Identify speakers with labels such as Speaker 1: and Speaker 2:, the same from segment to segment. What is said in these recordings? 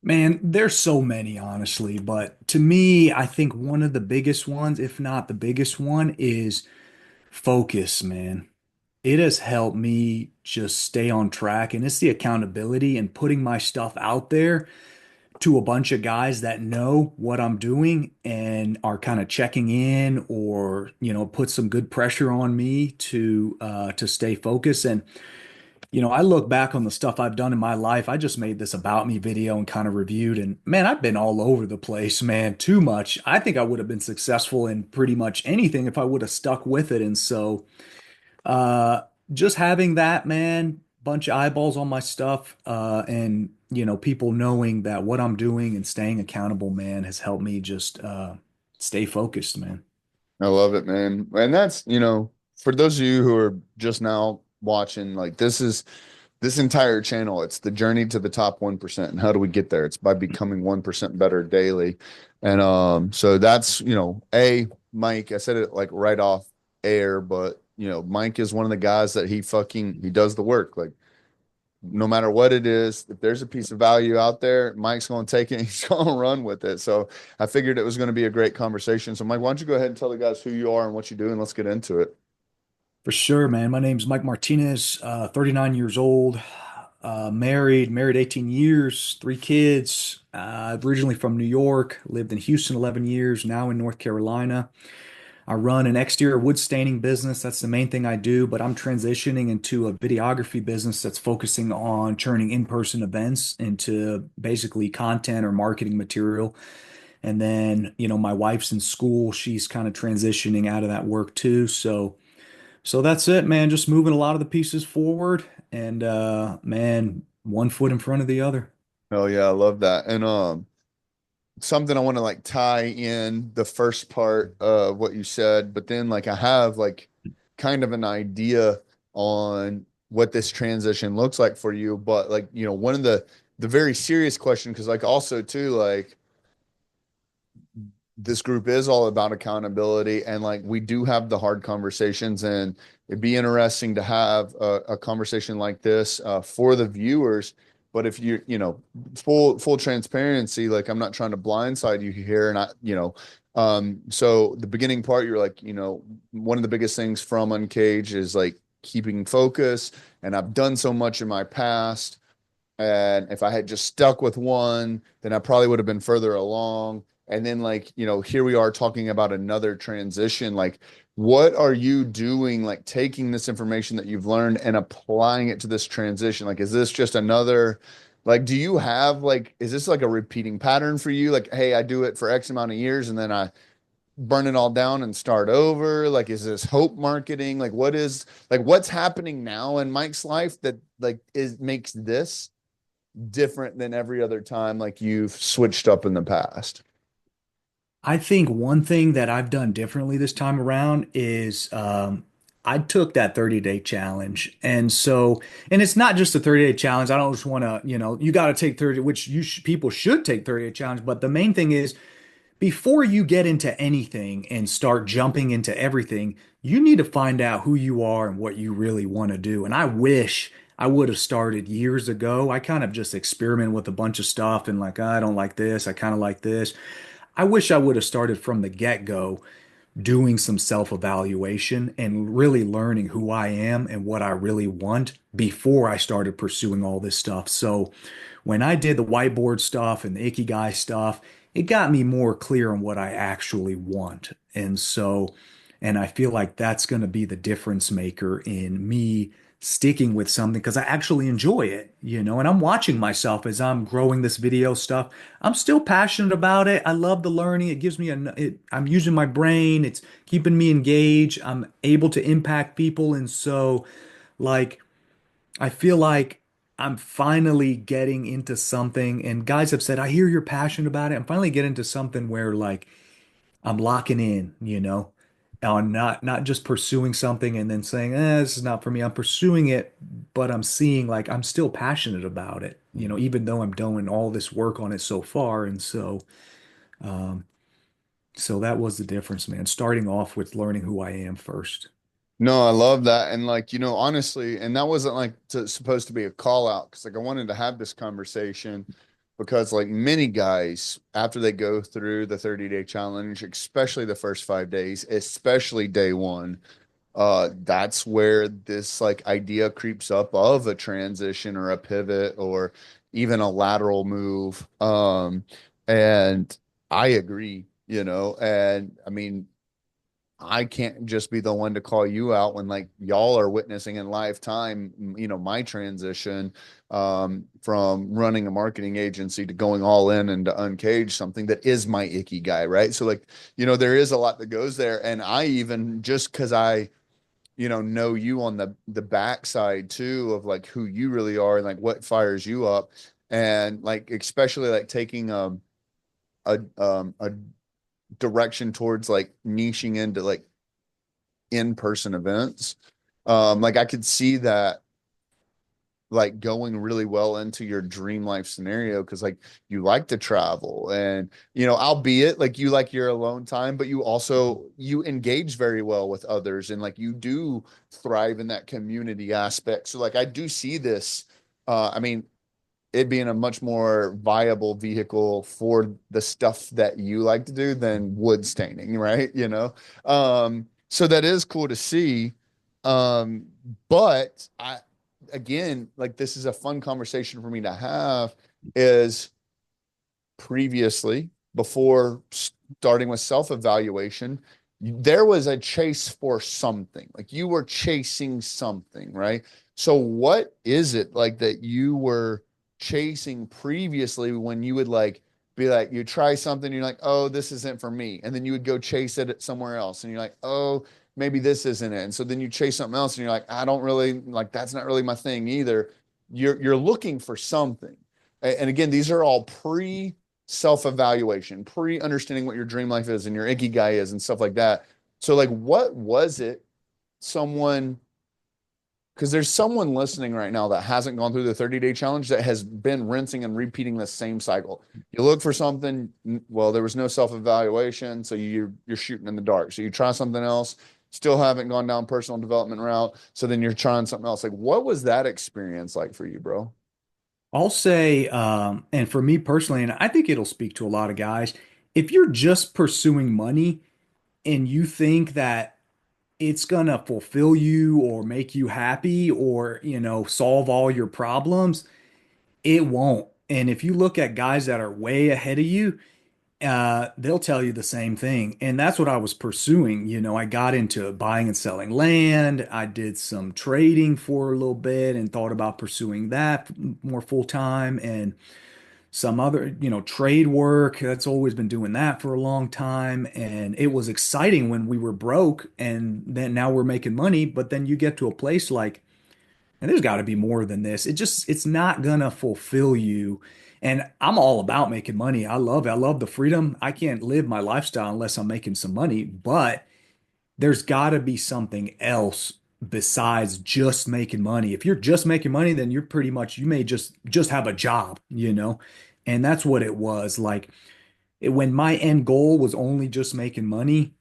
Speaker 1: Man, there's so many, honestly, but to me, I think one of the biggest ones, if not the biggest one, is focus, man. It has helped me just stay on track, and it's the accountability and putting my stuff out there to a bunch of guys that know what I'm doing and are kind of checking in or, put some good pressure on me to stay focused. And I look back on the stuff I've done in my life. I just made this about me video and kind of reviewed, and man, I've been all over the place, man, too much. I think I would have been successful in pretty much anything if I would have stuck with it. And so, uh, just having that, man, bunch of eyeballs on my stuff, and people knowing that what I'm doing and staying accountable, man, has helped me just stay focused, man.
Speaker 2: I love it, man. And that's, for those of you who are just now watching, like this entire channel, it's the journey to the top 1%. And how do we get there? It's by becoming 1% better daily. And so that's, Mike, I said it like right off air, but Mike is one of the guys that he does the work. Like no matter what it is, if there's a piece of value out there, Mike's going to take it. He's going to run with it. So I figured it was going to be a great conversation. So Mike, why don't you go ahead and tell the guys who you are and what you do, and let's get into it.
Speaker 1: For sure, man. My name's Mike Martinez, 39 years old, married 18 years, three kids. Originally from New York, lived in Houston 11 years, now in North Carolina. I run an exterior wood staining business. That's the main thing I do, but I'm transitioning into a videography business that's focusing on turning in-person events into basically content or marketing material. And then, my wife's in school. She's kind of transitioning out of that work too. So that's it, man. Just moving a lot of the pieces forward and man, one foot in front of the other.
Speaker 2: Oh yeah, I love that. And something I want to like tie in the first part of what you said, but then like I have like kind of an idea on what this transition looks like for you. But like, one of the very serious question, because like also too, like this group is all about accountability and like we do have the hard conversations, and it'd be interesting to have a conversation like this for the viewers. But if full transparency, like I'm not trying to blindside you here, and so the beginning part, you're like, one of the biggest things from Uncaged is like keeping focus, and I've done so much in my past, and if I had just stuck with one, then I probably would have been further along. And then, like, here we are talking about another transition. Like, what are you doing, like, taking this information that you've learned and applying it to this transition? Like, is this just another, like, do you have, like, is this like a repeating pattern for you? Like, hey, I do it for X amount of years and then I burn it all down and start over? Like, is this hope marketing? Like, what's happening now in Mike's life that, like, makes this different than every other time like you've switched up in the past?
Speaker 1: I think one thing that I've done differently this time around is I took that 30-day challenge. And it's not just a 30-day challenge. I don't just want to, you got to take 30, which people should take 30-day challenge. But the main thing is before you get into anything and start jumping into everything, you need to find out who you are and what you really want to do. And I wish I would have started years ago. I kind of just experiment with a bunch of stuff and like, I don't like this. I kind of like this. I wish I would have started from the get-go doing some self-evaluation and really learning who I am and what I really want before I started pursuing all this stuff. So when I did the whiteboard stuff and the Ikigai stuff, it got me more clear on what I actually want. And I feel like that's going to be the difference maker in me sticking with something because I actually enjoy it, and I'm watching myself as I'm growing this video stuff. I'm still passionate about it. I love the learning. It gives me I'm using my brain. It's keeping me engaged. I'm able to impact people. And so, like, I feel like I'm finally getting into something. And guys have said, I hear you're passionate about it. I'm finally getting into something where, like, I'm locking in, on not just pursuing something and then saying, this is not for me. I'm pursuing it, but I'm seeing like I'm still passionate about it, even though I'm doing all this work on it so far. And um, so that was the difference, man. Starting off with learning who I am first.
Speaker 2: No, I love that. And like, honestly, and that wasn't like supposed to be a call out, because like I wanted to have this conversation because like many guys, after they go through the 30-day challenge, especially the first 5 days, especially day one, that's where this like idea creeps up of a transition or a pivot or even a lateral move. And I agree, and I mean, I can't just be the one to call you out when like y'all are witnessing in lifetime, my transition from running a marketing agency to going all in and to Uncaged, something that is my icky guy, right? So like, there is a lot that goes there. And I even just because I know you on the backside too of like who you really are and like what fires you up, and like especially like taking a direction towards like niching into like in-person events. Like I could see that like going really well into your dream life scenario because like you like to travel, and albeit like you like your alone time, but you engage very well with others, and like you do thrive in that community aspect. So like I do see this, I mean, it being a much more viable vehicle for the stuff that you like to do than wood staining, right? So that is cool to see. Um, but again, like this is a fun conversation for me to have is previously, before starting with self-evaluation, there was a chase for something. Like you were chasing something, right? So what is it like that you were chasing previously when you would like be like you try something, you're like, oh, this isn't for me. And then you would go chase it somewhere else. And you're like, oh, maybe this isn't it. And so then you chase something else and you're like, I don't really like that's not really my thing either. You're looking for something. And again, these are all pre self-evaluation, pre-understanding what your dream life is and your ikigai is and stuff like that. So like what was it someone because there's someone listening right now that hasn't gone through the 30-day challenge that has been rinsing and repeating the same cycle. You look for something, well, there was no self-evaluation, so you're shooting in the dark. So you try something else, still haven't gone down personal development route, so then you're trying something else. Like what was that experience like for you, bro?
Speaker 1: I'll say, and for me personally, and I think it'll speak to a lot of guys, if you're just pursuing money and you think that it's gonna fulfill you or make you happy or, solve all your problems, it won't. And if you look at guys that are way ahead of you, they'll tell you the same thing. And that's what I was pursuing. I got into buying and selling land. I did some trading for a little bit and thought about pursuing that more full time and some other, trade work. That's always been doing that for a long time. And it was exciting when we were broke and then now we're making money. But then you get to a place like, and there's got to be more than this. It's not gonna fulfill you. And I'm all about making money. I love it. I love the freedom. I can't live my lifestyle unless I'm making some money, but there's got to be something else besides just making money. If you're just making money, then you're pretty much you may just have a job. And that's what it was. Like when my end goal was only just making money,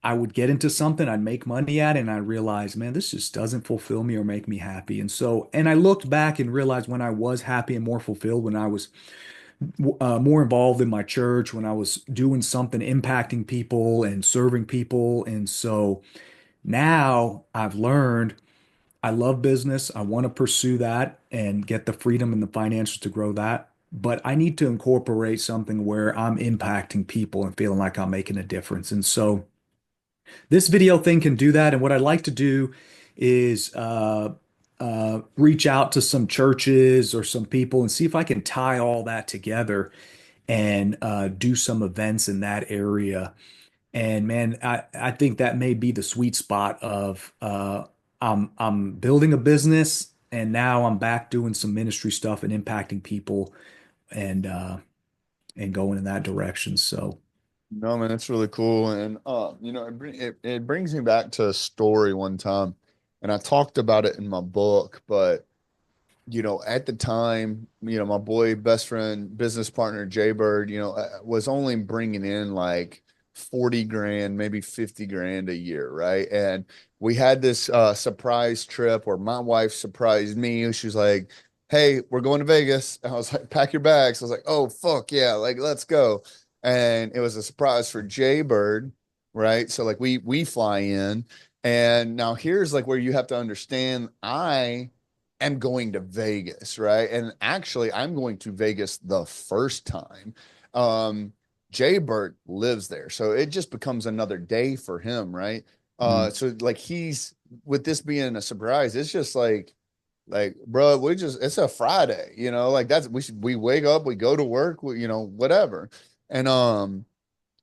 Speaker 1: I would get into something I'd make money at, and I realized, man, this just doesn't fulfill me or make me happy. And I looked back and realized when I was happy and more fulfilled, when I was more involved in my church, when I was doing something impacting people and serving people. And so now I've learned I love business. I want to pursue that and get the freedom and the financials to grow that. But I need to incorporate something where I'm impacting people and feeling like I'm making a difference. And so this video thing can do that. And what I'd like to do is reach out to some churches or some people and see if I can tie all that together and do some events in that area. And man, I think that may be the sweet spot of I'm building a business and now I'm back doing some ministry stuff and impacting people and and going in that direction. So
Speaker 2: No, man, it's really cool. And it brings me back to a story one time. And I talked about it in my book, but at the time, my boy, best friend, business partner, Jay Bird, was only bringing in like 40 grand, maybe 50 grand a year, right? And we had this surprise trip where my wife surprised me. She was like, hey, we're going to Vegas. And I was like, pack your bags. I was like, oh, fuck yeah, like, let's go. And it was a surprise for Jay Bird, right? So like we fly in. And now here's like where you have to understand I am going to Vegas, right? And actually I'm going to Vegas the first time. Um, Jay Bird lives there. So it just becomes another day for him, right?
Speaker 1: Mm.
Speaker 2: So like he's with this being a surprise, it's just like, bro, we just it's a Friday, like that's we wake up, we go to work, whatever. And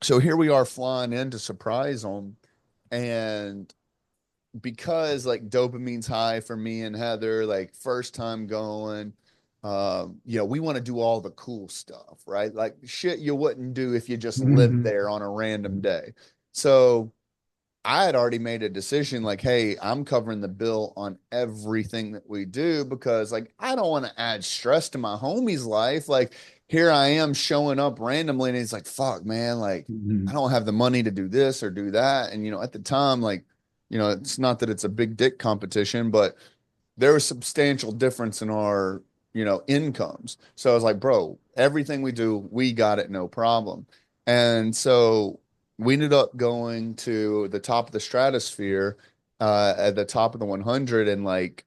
Speaker 2: so here we are flying in to surprise them. And because like dopamine's high for me and Heather, like first time going, we want to do all the cool stuff, right? Like shit you wouldn't do if you just lived
Speaker 1: Mhm.
Speaker 2: there on a random day. So I had already made a decision like, hey, I'm covering the bill on everything that we do because like I don't want to add stress to my homie's life. Like here I am showing up randomly and he's like, fuck, man, like I
Speaker 1: Mhm.
Speaker 2: don't have the money to do this or do that. And at the time, like, it's not that it's a big dick competition, but there was substantial difference in our incomes. So I was like, bro, everything we do, we got it, no problem. And so we ended up going to the top of the stratosphere, at the top of the 100, and like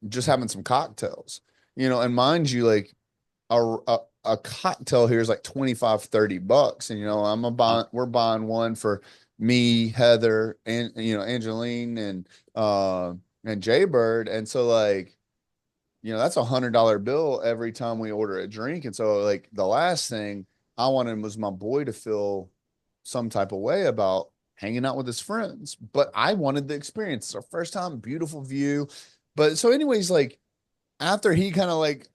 Speaker 2: just having some cocktails, and mind you, like a cocktail here is like 25, $30. And
Speaker 1: Wow.
Speaker 2: we're buying one for me, Heather, and Angeline, and Jaybird. And so like, that's $100 bill every time we order a drink. And so like the last thing I wanted was my boy to feel some type of way about hanging out with his friends. But I wanted the experience. It's our first time, beautiful view. But so anyways, like after he kind of like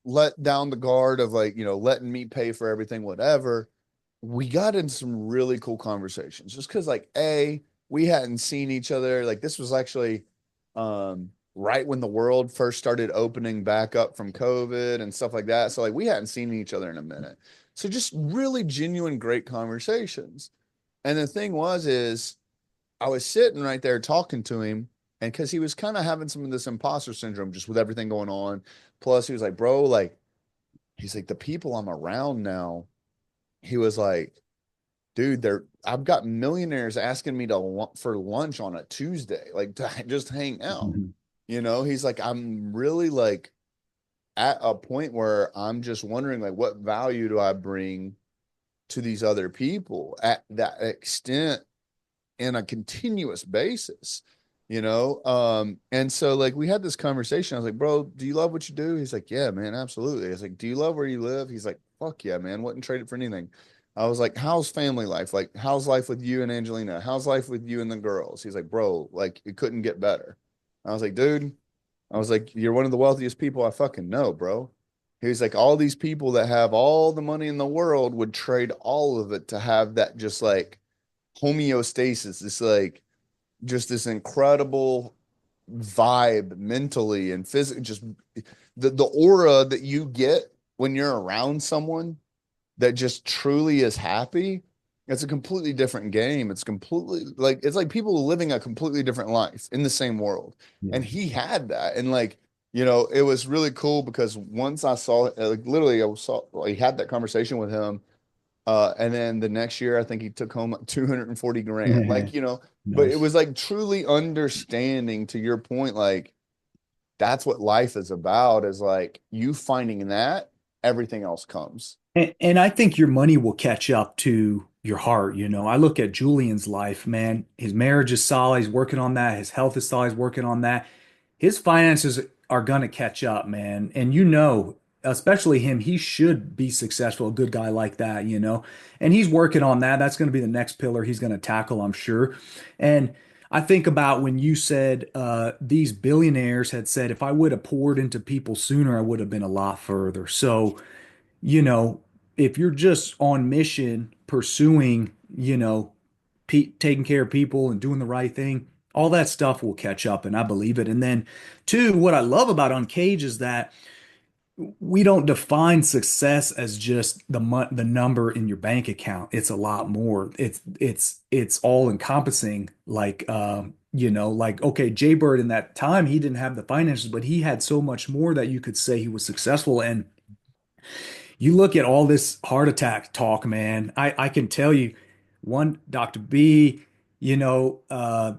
Speaker 2: let down the guard of like, letting me pay for everything, whatever, we got in some really cool conversations just because like we hadn't seen each other. Like this was actually right when the world first started opening back up from COVID and stuff like that. So like we hadn't seen each other in a minute. So just really genuine great conversations. And the thing is I was sitting right there talking to him, and because he was kind of having some of this imposter syndrome just with everything going on. Plus he was like, bro, like he's like the people I'm around now, he was like, dude, I've got millionaires asking me to for lunch on a Tuesday, like to just hang out.
Speaker 1: Mhm.
Speaker 2: He's like, I'm really like at a point where I'm just wondering like what value do I bring to these other people at that extent in a continuous basis, and so like we had this conversation. I was like, bro, do you love what you do? He's like, yeah, man, absolutely. I was like, do you love where you live? He's like, fuck yeah, man, wouldn't trade it for anything. I was like, how's family life? Like, how's life with you and Angelina? How's life with you and the girls? He's like, bro, like it couldn't get better. I was like, dude, I was like, you're one of the wealthiest people I fucking know, bro. He was like, all these people that have all the money in the world would trade all of it to have that just like homeostasis. It's like just this incredible vibe mentally and physically, just the aura that you get when you're around someone that just truly is happy. It's a completely different game. It's completely like it's like people living a completely different life in the same world.
Speaker 1: Yeah.
Speaker 2: And he had that. And like, it was really cool because once I saw like literally I saw he had that conversation with him. And then the next year, I think he took home like 240 grand. Like, but it
Speaker 1: Nice.
Speaker 2: was like truly understanding to your point, like that's what life is about, is like you finding that everything else comes.
Speaker 1: And I think your money will catch up to your heart. I look at Julian's life, man. His marriage is solid. He's working on that. His health is solid. He's working on that. His finances are going to catch up, man. And especially him, he should be successful, a good guy like that. And he's working on that. That's going to be the next pillar he's going to tackle, I'm sure. And I think about when you said these billionaires had said, if I would have poured into people sooner, I would have been a lot further. So, you know, if you're just on mission pursuing, taking care of people and doing the right thing, all that stuff will catch up, and I believe it. And then, two, what I love about Uncaged is that we don't define success as just the number in your bank account. It's a lot more. It's all encompassing. Like Like, okay, Jay Bird in that time, he didn't have the finances, but he had so much more that you could say he was successful. And you look at all this heart attack talk, man. I can tell you, one Dr. B, the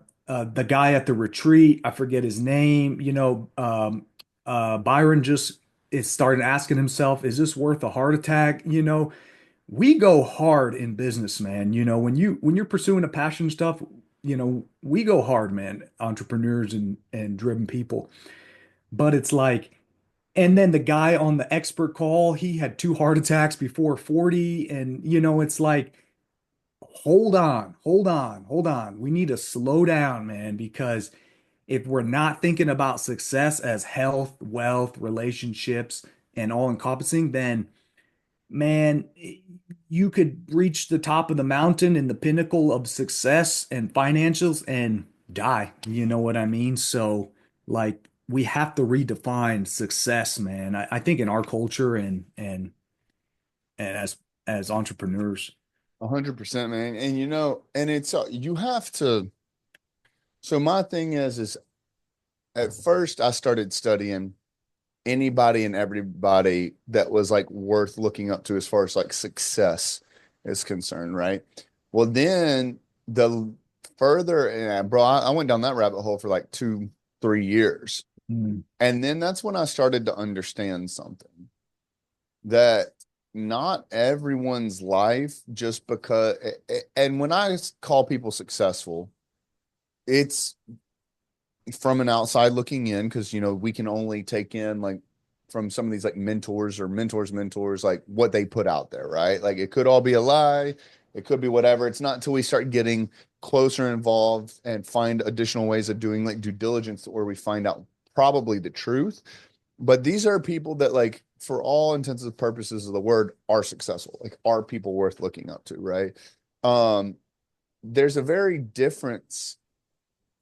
Speaker 1: guy at the retreat, I forget his name. Byron just is started asking himself, is this worth a heart attack? We go hard in business, man. When you're pursuing a passion stuff, we go hard, man. Entrepreneurs and driven people. But it's like, and then the guy on the expert call, he had two heart attacks before 40. And, it's like, hold on, hold on, hold on. We need to slow down, man, because if we're not thinking about success as health, wealth, relationships, and all encompassing, then, man, you could reach the top of the mountain and the pinnacle of success and financials and die. You know what I mean? So, like, we have to redefine success, man. I think in our culture and as entrepreneurs.
Speaker 2: 100%, man. And and it's you have to. So my thing is at first I started studying anybody and everybody that was like worth looking up to as far as like success is concerned, right? Well, then the further, and bro, I went down that rabbit hole for like 2, 3 years.
Speaker 1: Mm,
Speaker 2: And then that's when I started to understand something that not everyone's life just because, and when I call people successful, it's from an outside looking in because we can only take in like from some of these like mentors or mentors like what they put out there, right? Like it could all be a lie, it could be whatever. It's not until we start getting closer involved and find additional ways of doing like due diligence where we find out probably the truth. But these are people that like for all intents and purposes of the word are successful, like are people worth looking up to, right? um there's a very difference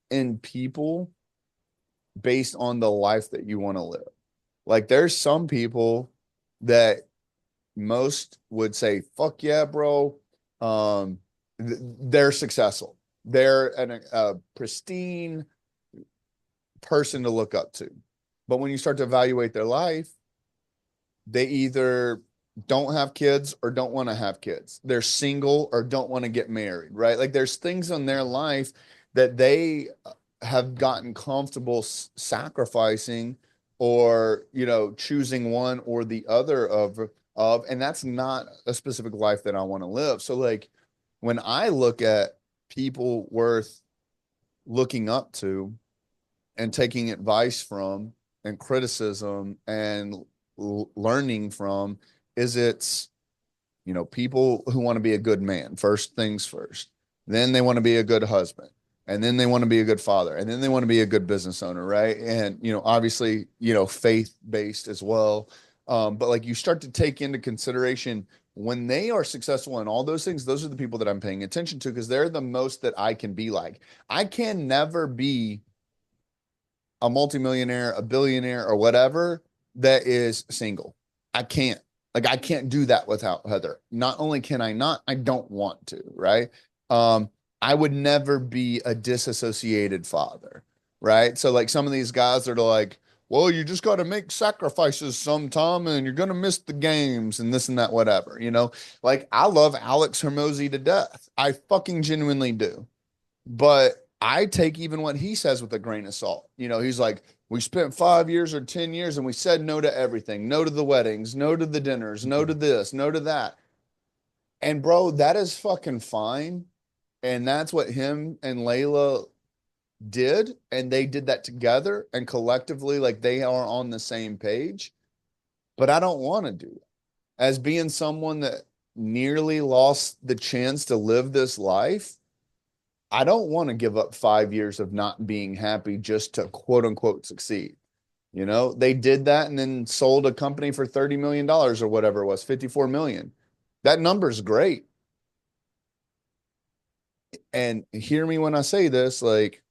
Speaker 2: in people based on the life that you want to live. Like there's some people that most would say, "Fuck yeah, bro." Um, they're successful. They're a pristine person to look up to. But when you start to evaluate their life, they either don't have kids or don't want to have kids. They're single or don't want to get married, right? Like there's things in their life that they have gotten comfortable sacrificing or, choosing one or the other of and that's not a specific life that I want to live. So like when I look at people worth looking up to and taking advice from and criticism and learning from is it's people who want to be a good man first things first, then they want to be a good husband, and then they want to be a good father, and then they want to be a good business owner, right? And obviously faith based as well. But like you start to take into consideration when they are successful in all those things, those are the people that I'm paying attention to because they're the most that I can be like. I can never be a multimillionaire, a billionaire, or whatever that is single. I can't. Like I can't do that without Heather. Not only can I not, I don't want to, right? Um, I would never be a disassociated father, right? So like some of these guys that are like, well, you just got to make sacrifices sometime and you're going to miss the games and this and that, whatever, Like I love Alex Hermosi to death. I fucking genuinely do. But I take even what he says with a grain of salt. He's like, we spent 5 years or 10 years and we said no to everything, no to the weddings, no to the dinners, no to this, no to that. And bro, that is fucking fine. And that's what him and Layla did. And they did that together and collectively, like they are on the same page. But I don't want to do that. As being someone that nearly lost the chance to live this life, I don't want to give up 5 years of not being happy just to quote unquote succeed. They did that and then sold a company for $30 million or whatever it was, 54 million. That number's great. And hear me when I say this, like,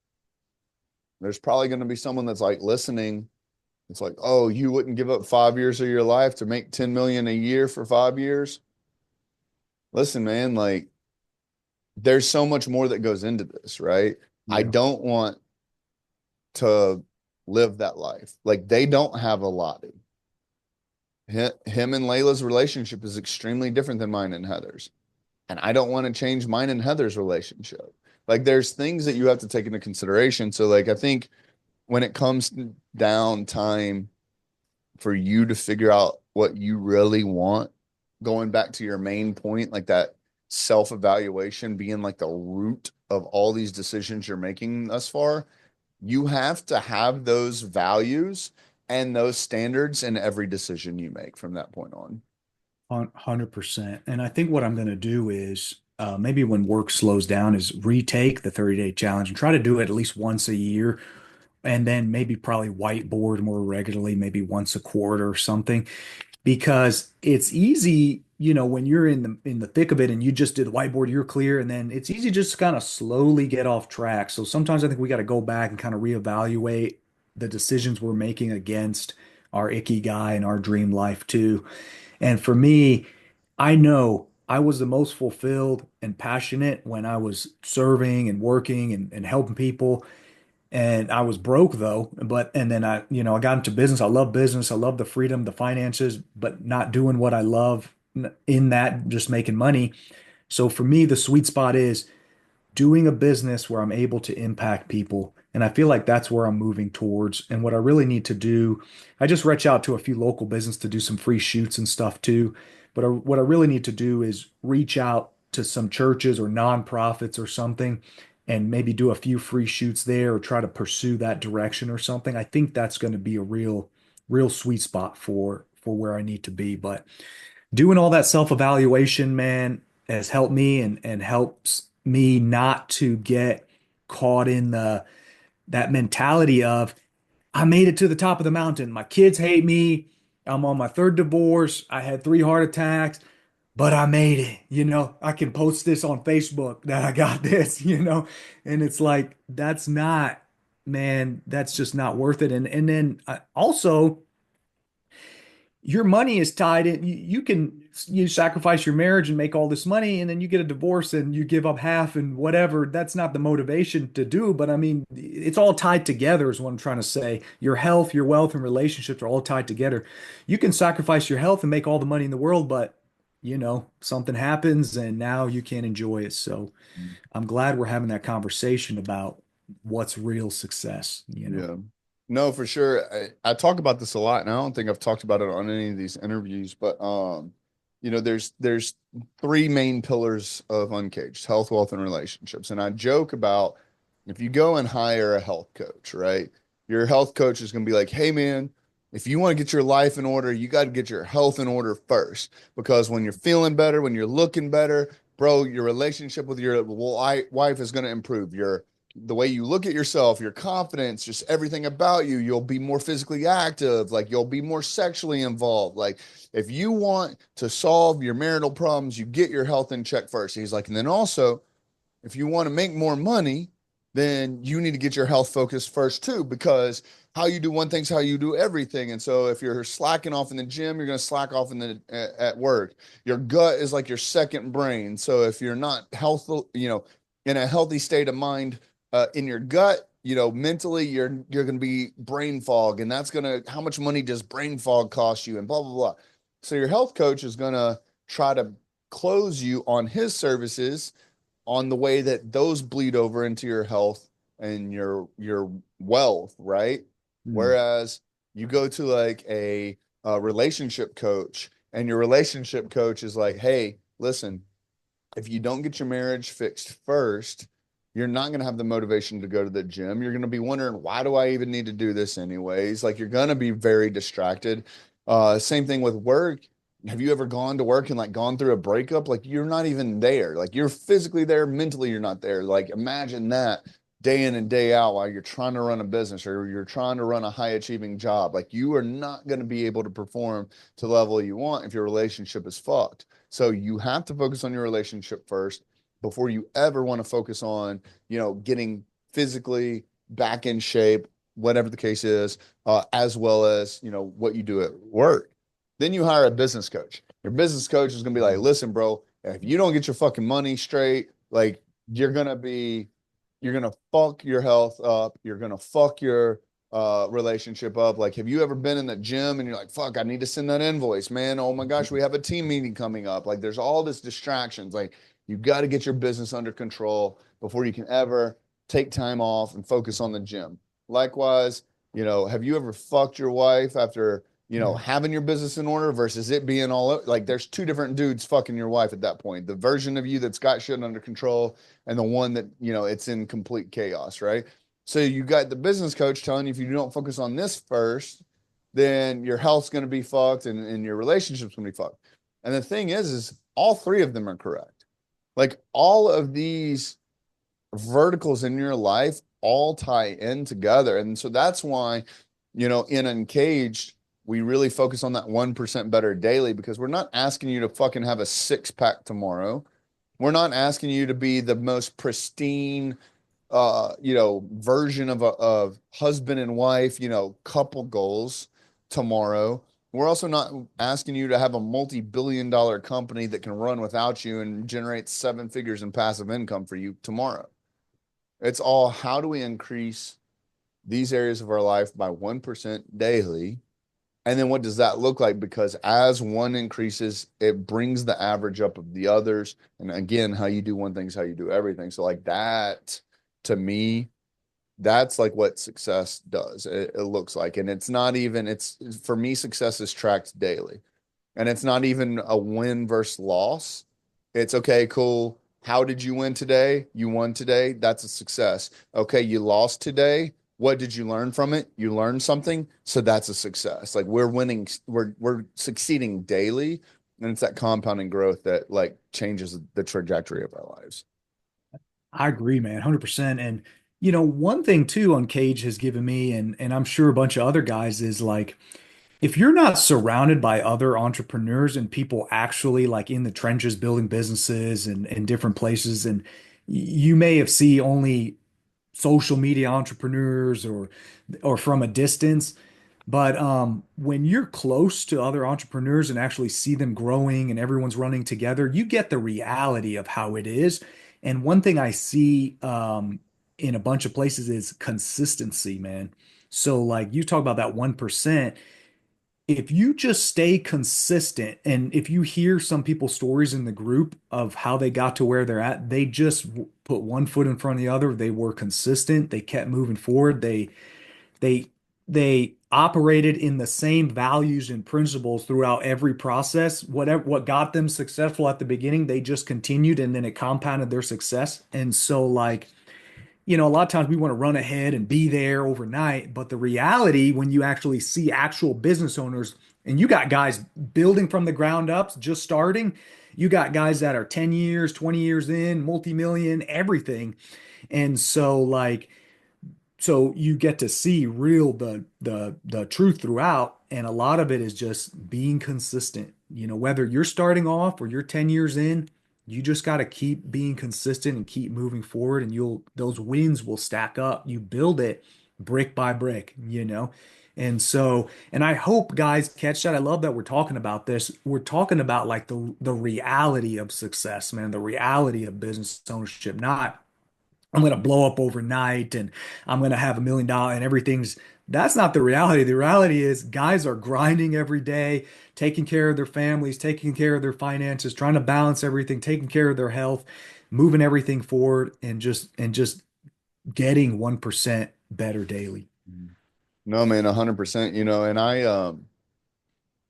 Speaker 2: there's probably going to be someone that's like listening. It's like, oh, you wouldn't give up 5 years of your life to make 10 million a year for 5 years. Listen, man, like, there's so much more that goes into this, right? I
Speaker 1: Yeah.
Speaker 2: don't want to live that life. Like they don't have a lottie. Him and Layla's relationship is extremely different than mine and Heather's. And I don't want to change mine and Heather's relationship. Like there's things that you have to take into consideration. So like I think when it comes down time for you to figure out what you really want, going back to your main point, like that self-evaluation being like the root of all these decisions you're making thus far, you have to have those values and those standards in every decision you make from that point on.
Speaker 1: 100%. And I think what I'm going to do is maybe when work slows down is retake the 30-day challenge and try to do it at least once a year, and then maybe probably whiteboard more regularly, maybe once a quarter or something, because it's easy, when you're in the thick of it and you just did the whiteboard, you're clear, and then it's easy just to kind of slowly get off track. So sometimes I think we got to go back and kind of reevaluate the decisions we're making against our icky guy and our dream life too. And for me, I know I was the most fulfilled and passionate when I was serving and working and helping people. And I was broke though, and then I got into business. I love business. I love the freedom, the finances, but not doing what I love in that, just making money. So for me, the sweet spot is doing a business where I'm able to impact people. And I feel like that's where I'm moving towards. And what I really need to do, I just reach out to a few local business to do some free shoots and stuff too. But what I really need to do is reach out to some churches or nonprofits or something and maybe do a few free shoots there or try to pursue that direction or something. I think that's going to be a real sweet spot for where I need to be. But doing all that self-evaluation, man, has helped me and helps me not to get caught in the that mentality of I made it to the top of the mountain. My kids hate me. I'm on my third divorce. I had 3 heart attacks, but I made it. I can post this on Facebook that I got this, and it's like that's not, man, that's just not worth it. And then also your money is tied in. You can sacrifice your marriage and make all this money, and then you get a divorce and you give up half and whatever. That's not the motivation to do. But I mean, it's all tied together, is what I'm trying to say. Your health, your wealth, and relationships are all tied together. You can sacrifice your health and make all the money in the world, but something happens and now you can't enjoy it. So I'm glad we're having that conversation about what's real success.
Speaker 2: Yeah. No, for sure. I talk about this a lot, and I don't think I've talked about it on any of these interviews, but there's three main pillars of Uncaged: health, wealth, and relationships. And I joke about if you go and hire a health coach, right? Your health coach is going to be like, "Hey man, if you want to get your life in order, you got to get your health in order first. Because when you're feeling better, when you're looking better, bro, your relationship with your wife is going to improve. The way you look at yourself, your confidence, just everything about you, you'll be more physically active, like you'll be more sexually involved. Like if you want to solve your marital problems, you get your health in check first." He's like, and then also, if you want to make more money, then you need to get your health focused first too, because how you do one thing's how you do everything. And so if you're slacking off in the gym, you're going to slack off at work. Your gut is like your second brain. So if you're not healthful, in a healthy state of mind, in your gut, mentally, you're going to be brain fog, and that's going to how much money does brain fog cost you, and blah blah blah. So your health coach is going to try to close you on his services on the way that those bleed over into your health and your wealth, right?
Speaker 1: Mm.
Speaker 2: Whereas you go to like a relationship coach, and your relationship coach is like, "Hey, listen, if you don't get your marriage fixed first, you're not going to have the motivation to go to the gym. You're going to be wondering, why do I even need to do this anyways? Like you're going to be very distracted." Same thing with work. Have you ever gone to work and like gone through a breakup? Like you're not even there. Like you're physically there, mentally you're not there. Like imagine that day in and day out while you're trying to run a business or you're trying to run a high achieving job. Like you are not going to be able to perform to the level you want if your relationship is fucked. So you have to focus on your relationship first before you ever want to focus on, getting physically back in shape, whatever the case is, as well as, what you do at work. Then you hire a business coach. Your business coach is going to be like, "Listen, bro, if you don't get your fucking money straight, like you're going to be you're gonna fuck your health up. You're gonna fuck your relationship up. Like, have you ever been in the gym and you're like, fuck, I need to send that invoice, man. Oh my gosh, we have a team meeting coming up. Like, there's all this distractions. Like, you got to get your business under control before you can ever take time off and focus on the gym. Likewise, have you ever fucked your wife after, having your business in order versus it being all like there's two different dudes fucking your wife at that point. The version of you that's got shit under control and the one that, it's in complete chaos, right? So you got the business coach telling you if you don't focus on this first, then your health's going to be fucked and your relationship's going to be fucked. And the thing is all three of them are correct. Like all of these verticals in your life all tie in together. And so that's why, in Uncaged, we really focus on that 1% better daily because we're not asking you to fucking have a six pack tomorrow. We're not asking you to be the most pristine, version of husband and wife, couple goals tomorrow. We're also not asking you to have a multi-billion dollar company that can run without you and generate seven figures in passive income for you tomorrow. It's all how do we increase these areas of our life by 1% daily? And then what does that look like? Because as one increases, it brings the average up of the others. And again, how you do one thing is how you do everything. So, like that to me, that's like what success does. It looks like. And it's not even, it's for me, success is tracked daily. And it's not even a win versus loss. It's okay, cool. How did you win today? You won today. That's a success. Okay, you lost today. What did you learn from it? You learned something. So that's a success. Like we're winning, we're succeeding daily. And it's that compounding growth that like changes the trajectory of our lives.
Speaker 1: I agree, man, 100%. And one thing too on Cage has given me, and I'm sure a bunch of other guys, is like if you're not surrounded by other entrepreneurs and people actually like in the trenches building businesses and different places, and you may have see only social media entrepreneurs or from a distance. But when you're close to other entrepreneurs and actually see them growing and everyone's running together, you get the reality of how it is. And one thing I see in a bunch of places is consistency, man. So like you talk about that 1%, if you just stay consistent, and if you hear some people's stories in the group of how they got to where they're at, they just put one foot in front of the other. They were consistent. They kept moving forward. They they operated in the same values and principles throughout every process. What got them successful at the beginning, they just continued and then it compounded their success. And so like a lot of times we want to run ahead and be there overnight, but the reality when you actually see actual business owners and you got guys building from the ground up, just starting, you got guys that are 10 years, 20 years in, multi-million, everything. And so like so you get to see real the truth throughout, and a lot of it is just being consistent. Whether you're starting off or you're 10 years in, you just got to keep being consistent and keep moving forward, and you'll those wins will stack up. You build it brick by brick. And I hope guys catch that. I love that we're talking about this. We're talking about like the reality of success, man, the reality of business ownership, not I'm going to blow up overnight and I'm going to have $1 million and everything's that's not the reality. The reality is guys are grinding every day, taking care of their families, taking care of their finances, trying to balance everything, taking care of their health, moving everything forward and just getting 1% better daily.
Speaker 2: No, man, 100%, and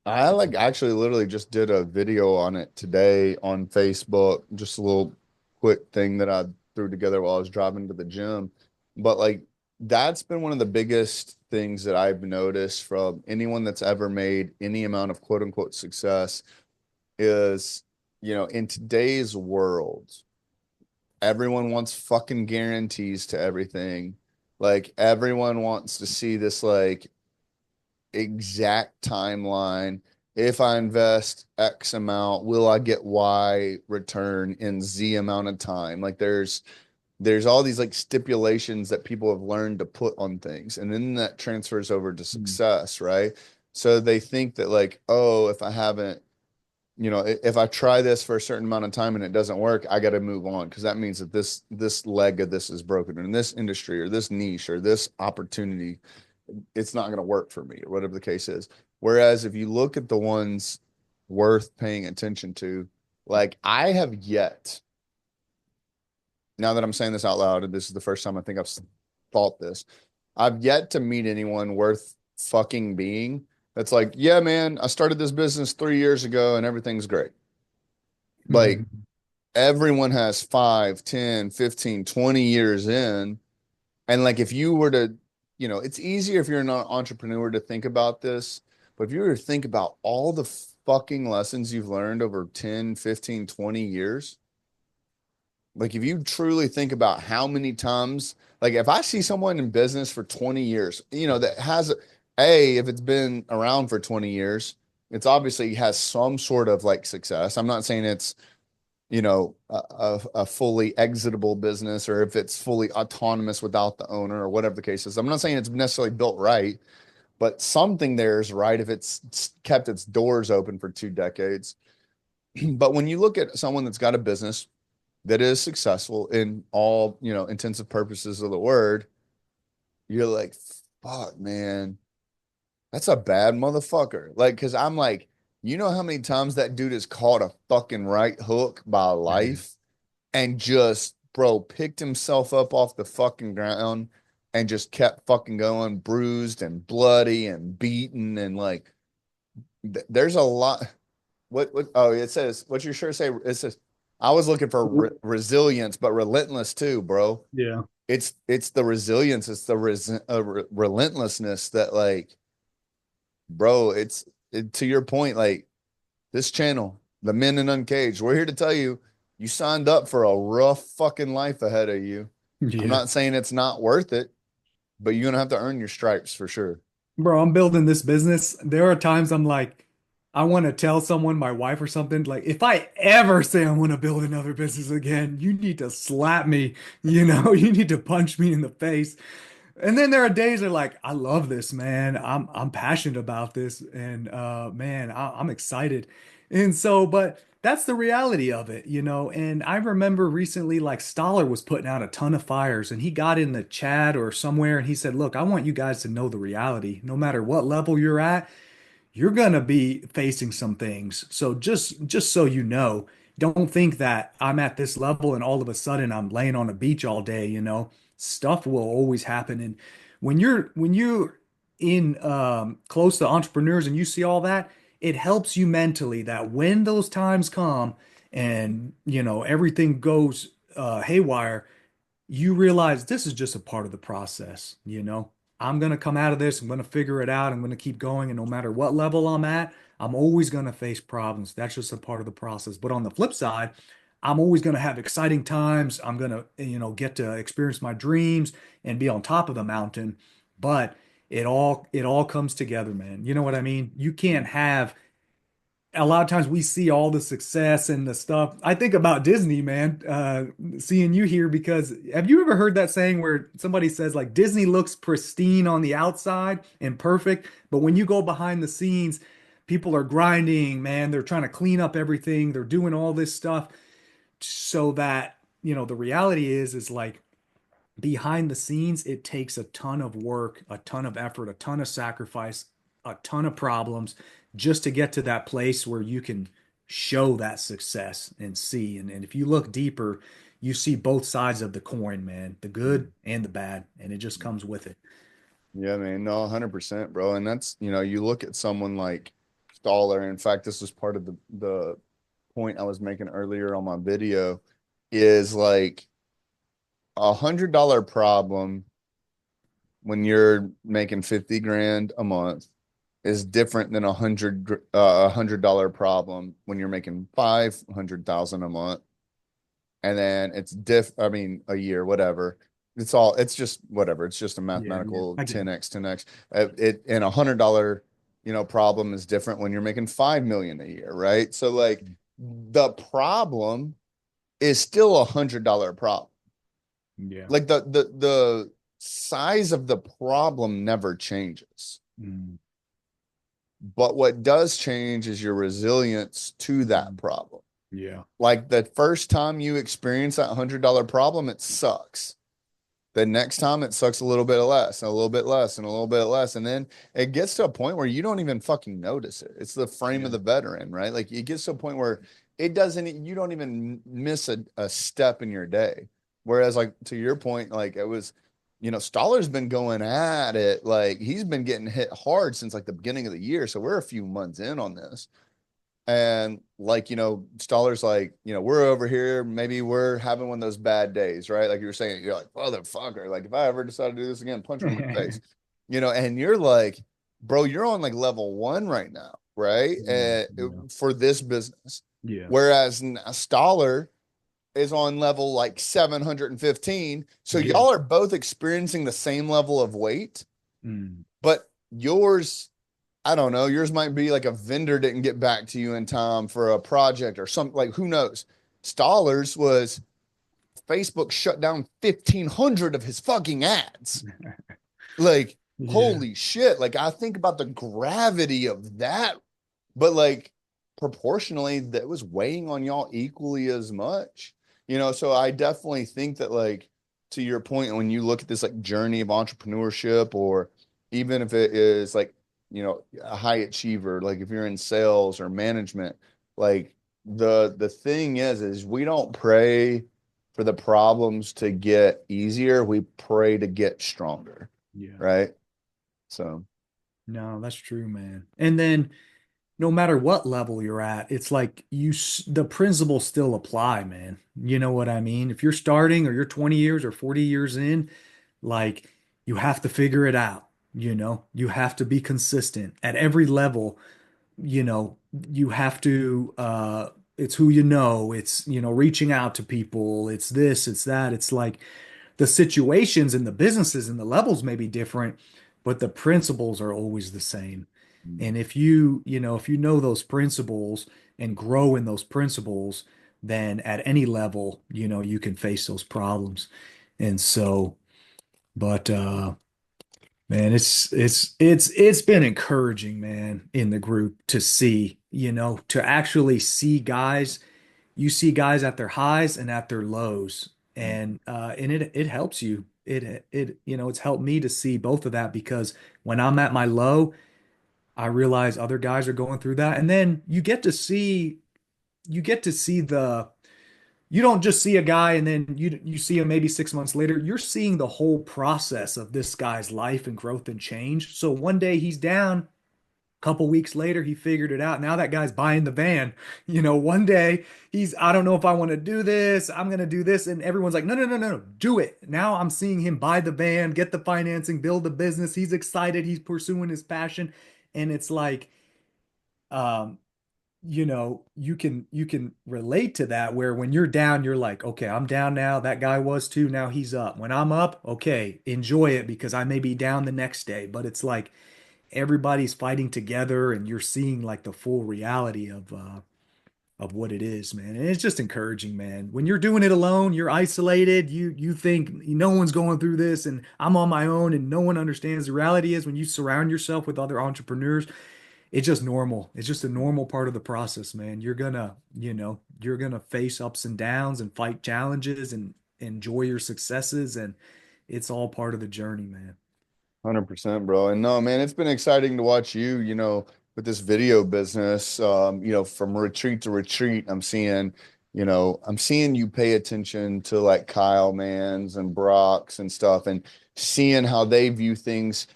Speaker 2: I like actually literally just did a video on it today on Facebook, just a little quick thing that I threw together while I was driving to the gym. But like that's been one of the biggest things that I've noticed from anyone that's ever made any amount of quote unquote success is, in today's world, everyone wants fucking guarantees to everything. Like everyone wants to see this like exact timeline. If I invest X amount, will I get Y return in Z amount of time? Like there's all these like stipulations that people have learned to put on things, and then that transfers over to
Speaker 1: Mm.
Speaker 2: success, right? So they think that like, oh, if I haven't if I try this for a certain amount of time and it doesn't work, I got to move on because that means that this leg of this is broken in this industry or this niche or this opportunity, it's not going to work for me or whatever the case is. Whereas if you look at the ones worth paying attention to, like I have yet, now that I'm saying this out loud, and this is the first time I think I've thought this, I've yet to meet anyone worth fucking being that's like, yeah, man, I started this business 3 years ago and everything's great. Like everyone has 5, 10, 15, 20 years in. And like if you were to, it's easier if you're an entrepreneur to think about this, but if you were to think about all the fucking lessons you've learned over 10, 15, 20 years, like if you truly think about how many times, like if I see someone in business for 20 years, that has if it's been around for 20 years, it's obviously has some sort of like success. I'm not saying it's, a fully exitable business or if it's fully autonomous without the owner or whatever the case is. I'm not saying it's necessarily built right, but something there is right if it's kept its doors open for 2 decades. But when you look at someone that's got a business that is successful in all, intensive purposes of the word, you're like, fuck, man, that's a bad motherfucker. Like, cause I'm like, you know how many times that dude is caught a fucking right hook by
Speaker 1: Yeah.
Speaker 2: life and just, bro, picked himself up off the fucking ground and just kept fucking going, bruised and bloody and beaten. And like, there's a lot. Oh, it says, what's your shirt say? It says, I was looking for resilience, but relentless too, bro.
Speaker 1: Yeah.
Speaker 2: It's the resilience, it's the relentlessness that like, bro, to your point, like this channel, the Men in Uncaged, we're here to tell you, you signed up for a rough fucking life ahead of you. I'm
Speaker 1: Yeah.
Speaker 2: not saying it's not worth it, but you're gonna have to earn your stripes for sure.
Speaker 1: Bro, I'm building this business. There are times I'm like, I want to tell someone, my wife or something, like, if I ever say I want to build another business again, you need to slap me, you need to punch me in the face. And then there are days that are like, I love this, man. I'm passionate about this, and man, I'm excited. And so, but that's the reality of it. And I remember recently, like Stoller was putting out a ton of fires, and he got in the chat or somewhere, and he said, "Look, I want you guys to know the reality. No matter what level you're at, you're gonna be facing some things. So just so you know, don't think that I'm at this level and all of a sudden I'm laying on a beach all day. Stuff will always happen. And when you're in close to entrepreneurs and you see all that, it helps you mentally that when those times come and everything goes haywire, you realize this is just a part of the process. I'm going to come out of this. I'm going to figure it out. I'm going to keep going. And no matter what level I'm at, I'm always going to face problems. That's just a part of the process. But on the flip side, I'm always going to have exciting times. I'm going to get to experience my dreams and be on top of the mountain. But it all comes together, man. You know what I mean? You can't have a lot of times we see all the success and the stuff. I think about Disney, man, seeing you here because have you ever heard that saying where somebody says like Disney looks pristine on the outside and perfect, but when you go behind the scenes, people are grinding, man. They're trying to clean up everything. They're doing all this stuff so that, the reality is like behind the scenes, it takes a ton of work, a ton of effort, a ton of sacrifice, a ton of problems just to get to that place where you can show that success and see. And if you look deeper, you see both sides of the coin, man, the good and the bad, and it just comes with it.
Speaker 2: Yeah, man. No, 100%, bro. And that's, you look at someone like Stoller. In fact, this was part of the point I was making earlier on my video is like $100 problem when you're making 50 grand a month is different than $100 problem when you're making 500,000 a month. And then I mean, a year, whatever. It's just whatever. It's just a
Speaker 1: Yeah, yeah,
Speaker 2: mathematical
Speaker 1: I get it.
Speaker 2: 10x, 10x. It and $100, problem is different when you're making 5 million a year, right? So like the problem is still $100 problem.
Speaker 1: Yeah.
Speaker 2: Like the size of the problem never changes.
Speaker 1: Mm.
Speaker 2: But what does change is your resilience to that
Speaker 1: Mm.
Speaker 2: problem.
Speaker 1: Yeah.
Speaker 2: Like the first time you experience that $100 problem, it sucks. The next time it sucks a little bit less and a little bit less and a little bit less. And then it gets to a point where you don't even fucking notice it. It's the frame of
Speaker 1: Yeah.
Speaker 2: the veteran, right? Like it gets to a point where it doesn't, you don't even miss a step in your day. Whereas, like, to your point, like it was, Stoller's been going at it. Like he's been getting hit hard since like the beginning of the year. So we're a few months in on this. And like, Stoller's like, we're over here, maybe we're having one of those bad days, right? Like you were saying, you're like, motherfucker, like if I ever decide to do this again, punch him in the face, and you're like, bro, you're on like level one right now, right?
Speaker 1: Yeah. Yeah.
Speaker 2: For this business.
Speaker 1: Yeah.
Speaker 2: Whereas Stoller is on level like 715. So
Speaker 1: Yeah.
Speaker 2: y'all are both experiencing the same level of weight,
Speaker 1: Mm.
Speaker 2: but yours, I don't know. Yours might be like a vendor didn't get back to you in time for a project or something. Like who knows? Stallers was Facebook shut down 1,500 of his fucking ads. Like
Speaker 1: Yeah.
Speaker 2: holy shit! Like I think about the gravity of that, but like proportionally, that was weighing on y'all equally as much. So I definitely think that like to your point, when you look at this like journey of entrepreneurship, or even if it is like a high achiever, like if you're in sales or management, like the thing is we don't pray for the problems to get easier, we pray to get stronger,
Speaker 1: Yeah.
Speaker 2: right? So
Speaker 1: No, that's true, man. And then no matter what level you're at, it's like the principles still apply, man. You know what I mean? If you're starting or you're 20 years or 40 years in, like you have to figure it out, You have to be consistent at every level, you have to it's who it's, reaching out to people, it's this, it's that. It's like the situations and the businesses and the levels may be different, but the principles are always the same. And if you know those principles and grow in those principles, then at any level, you can face those problems. And so, but man, it's been encouraging, man, in the group to see, to actually see guys, you see guys at their highs and at their lows. And it helps you. It's helped me to see both of that because when I'm at my low, I realize other guys are going through that. And then you get to see you don't just see a guy and then you see him maybe 6 months later. You're seeing the whole process of this guy's life and growth and change. So one day he's down, a couple weeks later he figured it out. Now that guy's buying the van. One day I don't know if I want to do this. I'm going to do this. And everyone's like, no, no, no, no, no, do it. Now I'm seeing him buy the van, get the financing, build the business. He's excited. He's pursuing his passion. And it's like, um, you can relate to that where when you're down, you're like, okay, I'm down now. That guy was too. Now he's up. When I'm up, okay, enjoy it because I may be down the next day. But it's like everybody's fighting together and you're seeing like the full reality of what it is, man. And it's just encouraging, man. When you're doing it alone, you're isolated. You think no one's going through this and I'm on my own and no one understands. The reality is when you surround yourself with other entrepreneurs, it's just normal. It's just a normal part of the process, man. You're gonna face ups and downs and fight challenges and enjoy your successes, and it's all part of the journey, man.
Speaker 2: 100%, bro. And no, man, it's been exciting to watch you, with this video business. From retreat to retreat, I'm seeing you pay attention to like Kyle Mans and Brock's and stuff and seeing how they view things,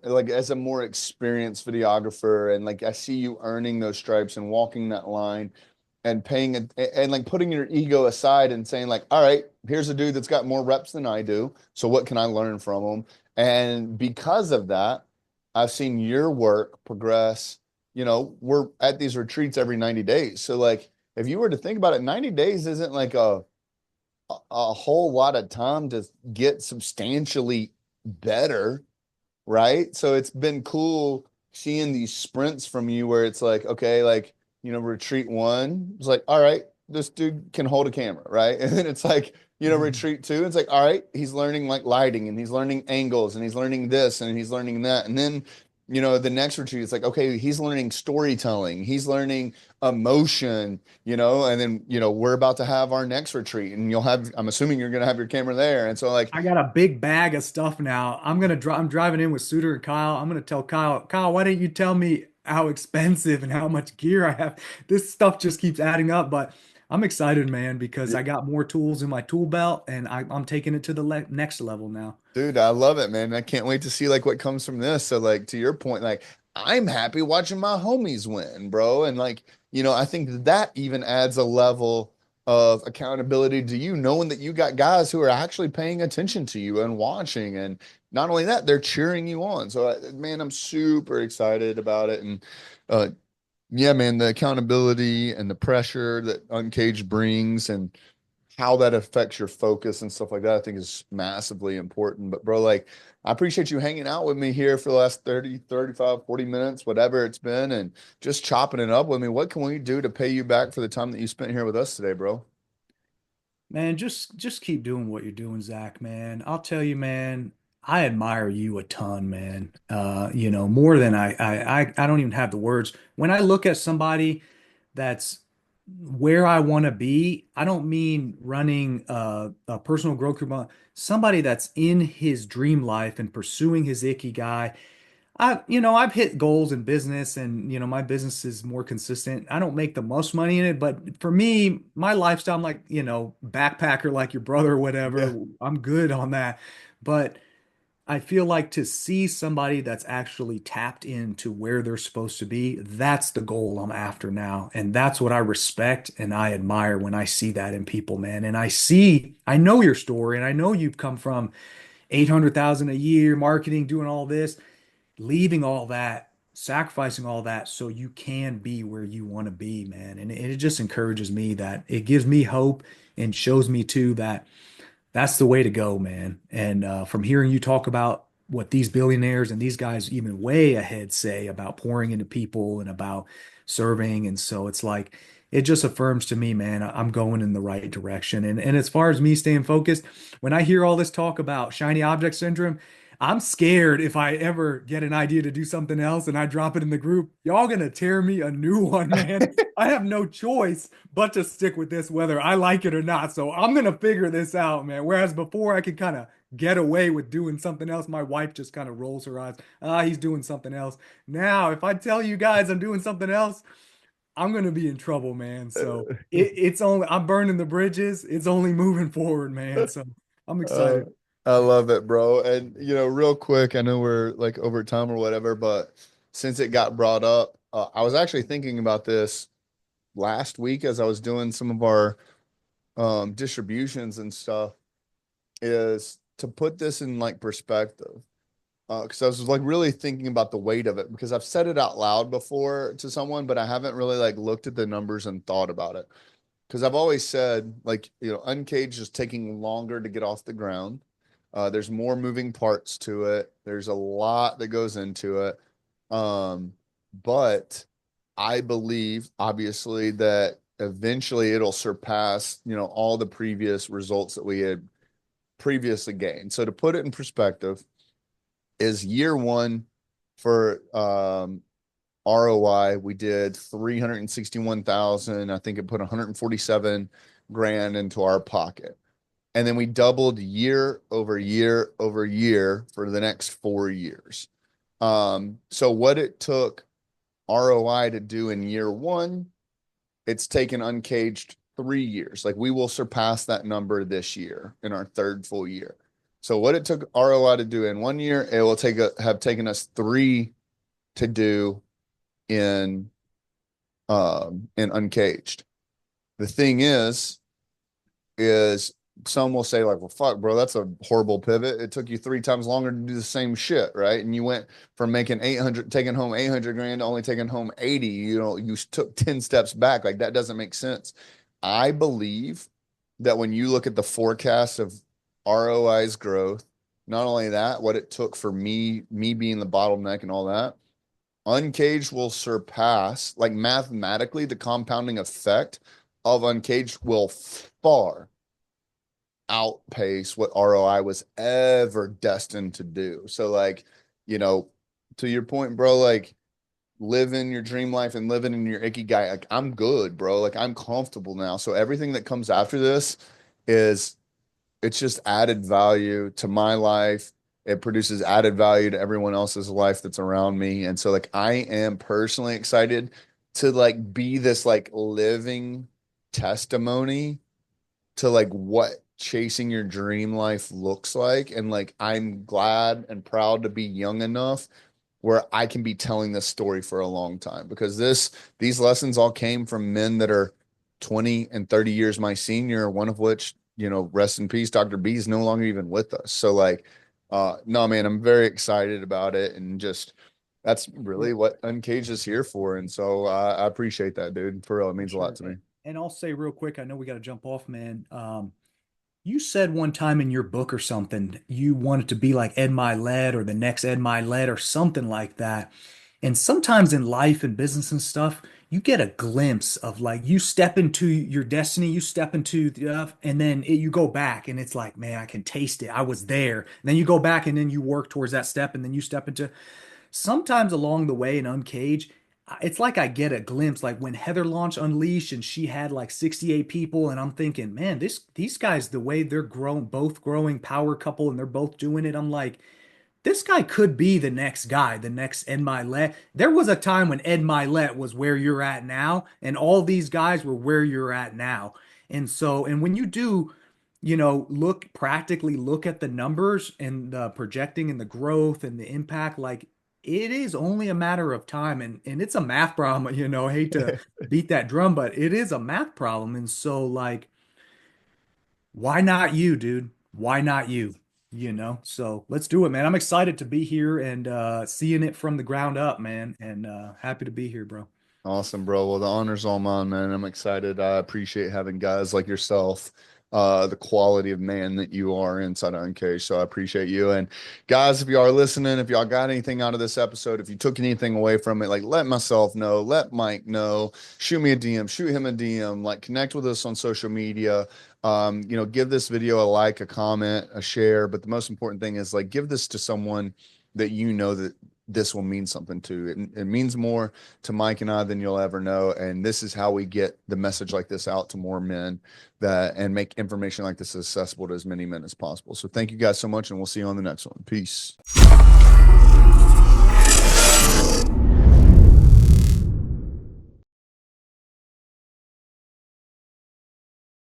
Speaker 2: like as a more experienced videographer. And like I see you earning those stripes and walking that line and paying it and like putting your ego aside and saying like, all right, here's a dude that's got more reps than I do. So what can I learn from him? And because of that, I've seen your work progress. We're at these retreats every 90 days. So like if you were to think about it, 90 days isn't like a whole lot of time to get substantially better, right? So it's been cool seeing these sprints from you where it's like, okay, like, retreat one, it's like, all right, this dude can hold a camera, right? And then it's like, retreat two, it's like, all right, he's learning like lighting and he's learning angles and he's learning this and he's learning that. And then the next retreat, it's like, okay, he's learning storytelling, he's learning emotion, and then, we're about to have our next retreat and I'm assuming you're going to have your camera there. And so like,
Speaker 1: I got a big bag of stuff now. I'm driving in with Suter and Kyle. I'm gonna tell Kyle, why didn't you tell me how expensive and how much gear I have? This stuff just keeps adding up, but I'm excited, man, because I got more tools in my tool belt and I'm taking it to the le next level now.
Speaker 2: dude, I love it, man. I can't wait to see like what comes from this. So like to your point, like I'm happy watching my homies win, bro. And like, I think that even adds a level of accountability to you, knowing that you got guys who are actually paying attention to you and watching. And not only that, they're cheering you on. So man, I'm super excited about it. And uh yeah, man, the accountability and the pressure that Uncaged brings and how that affects your focus and stuff like that, I think is massively important. But bro, like I appreciate you hanging out with me here for the last 30, 35, 40 minutes, whatever it's been, and just chopping it up with me. What can we do to pay you back for the time that you spent here with us today, bro?
Speaker 1: Man, just keep doing what you're doing, Zach, man. I'll tell you, man, I admire you a ton, man. More than I don't even have the words. When I look at somebody that's where I want to be, I don't mean running a personal growth group, somebody that's in his dream life and pursuing his ikigai. I've hit goals in business and, my business is more consistent. I don't make the most money in it, but for me, my lifestyle, I'm like, backpacker like your brother or
Speaker 2: Yeah.
Speaker 1: whatever. I'm good on that. But I feel like to see somebody that's actually tapped into where they're supposed to be, that's the goal I'm after now. And that's what I respect and I admire when I see that in people, man. And I know your story and I know you've come from 800,000 a year marketing, doing all this, leaving all that, sacrificing all that so you can be where you want to be, man. And it just encourages me, that it gives me hope and shows me too that that's the way to go, man. And from hearing you talk about what these billionaires and these guys even way ahead say about pouring into people and about serving, and so it's like it just affirms to me, man, I'm going in the right direction. And as far as me staying focused, when I hear all this talk about shiny object syndrome, I'm scared if I ever get an idea to do something else and I drop it in the group, y'all gonna tear me a new one, man. I have no choice but to stick with this whether I like it or not. So I'm gonna figure this out, man. Whereas before I could kind of get away with doing something else, my wife just kind of rolls her eyes. Ah, he's doing something else. Now, if I tell you guys I'm doing something else, I'm gonna be in trouble, man. So it's only I'm burning the bridges. It's only moving forward, man. So I'm
Speaker 2: Uh,
Speaker 1: excited.
Speaker 2: I love it, bro. And real quick, I know we're like over time or whatever, but since it got brought up, I was actually thinking about this last week as I was doing some of our distributions and stuff, is to put this in like perspective. Because I was like really thinking about the weight of it because I've said it out loud before to someone, but I haven't really like looked at the numbers and thought about it. Because I've always said, like, Uncaged is taking longer to get off the ground. There's more moving parts to it. There's a lot that goes into it. Um, but I believe, obviously, that eventually it'll surpass, all the previous results that we had previously gained. So to put it in perspective, is year one for ROI, we did 361,000. I think it put 147 grand into our pocket. And then we doubled year over year over year for the next 4 years. So what it took ROI to do in year one, it's taken Uncaged 3 years. Like we will surpass that number this year in our third full year. So what it took ROI to do in 1 year, it will have taken us three to do in Uncaged. The thing is some will say like, well, fuck, bro, that's a horrible pivot. It took you 3 times longer to do the same shit, right? And you went from making 800, taking home 800 grand to only taking home 80. You took 10 steps back. Like that doesn't make sense. I believe that when you look at the forecast of ROI's growth, not only that, what it took for me being the bottleneck and all that, Uncaged will surpass, like mathematically, the compounding effect of Uncaged will far outpace what ROI was ever destined to do. So, like, you know, to your point, bro, like living your dream life and living in your ikigai, like I'm good, bro. Like I'm comfortable now. So everything that comes after this is it's just added value to my life. It produces added value to everyone else's life that's around me. And so like I am personally excited to like be this like living testimony to like what chasing your dream life looks like. And like I'm glad and proud to be young enough where I can be telling this story for a long time because these lessons all came from men that are 20 and 30 years my senior, one of which, rest in peace, Dr. B is no longer even with us. So like no man, I'm very excited about it and just that's really
Speaker 1: Well,
Speaker 2: what Uncaged is here for. And so I appreciate that, dude. For real, it
Speaker 1: for
Speaker 2: means a lot
Speaker 1: sure.
Speaker 2: to me.
Speaker 1: And I'll say real quick, I know we got to jump off, man. You said one time in your book or something, you wanted to be like Ed Milet or the next Ed Milet or something like that. And sometimes in life and business and stuff, you get a glimpse of like you step into your destiny, you step into and then you go back and it's like, man, I can taste it. I was there. And then you go back and then you work towards that step and then you step into sometimes along the way in Uncaged, it's like I get a glimpse, like when Heather launched Unleashed and she had like 68 people, and I'm thinking, man, these guys, the way they're growing, both growing power couple, and they're both doing it. I'm like, this guy could be the next guy, the next Ed Milet. There was a time when Ed Milet was where you're at now, and all these guys were where you're at now. And so, and when you do, look practically look at the numbers and the projecting and the growth and the impact, like it is only a matter of time. And it's a math problem, I hate to beat that drum, but it is a math problem. And so, like, why not you, dude? Why not you? So let's do it, man. I'm excited to be here and seeing it from the ground up, man, and happy to be here, bro.
Speaker 2: Awesome, bro. Well, the honor's all mine, man. I'm excited. I appreciate having guys like yourself, the quality of man that you are inside of Uncaged. So I appreciate you. And guys, if you are listening, if y'all got anything out of this episode, if you took anything away from it, like let myself know, let Mike know, shoot me a DM, shoot him a DM, like connect with us on social media. Give this video a like, a comment, a share. But the most important thing is like give this to someone that you know that this will mean something to. It means more to Mike and I than you'll ever know. And this is how we get the message like this out to more men that and make information like this accessible to as many men as possible. So thank you guys so much, and we'll see you on the next one. Peace.